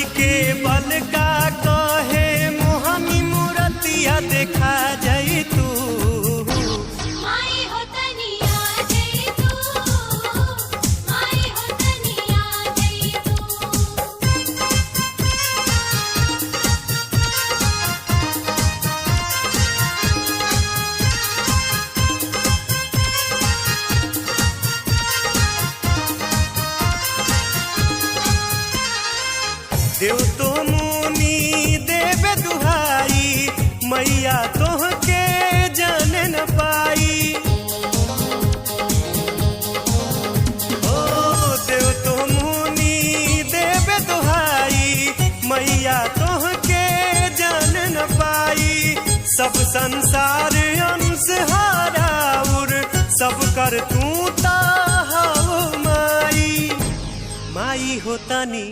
कोई के बल का कहे मोहनी मूर्तिया देखा जाई तू। देव तो मुनि देवे दुहाई मैया तोहके जान न पाई। ओ देव तो मुनि देवे दुहाई मैया तोहके जान न पाई। सब संसार अंश हाराउर सब कर तू ताहाओ माई। माई होतानी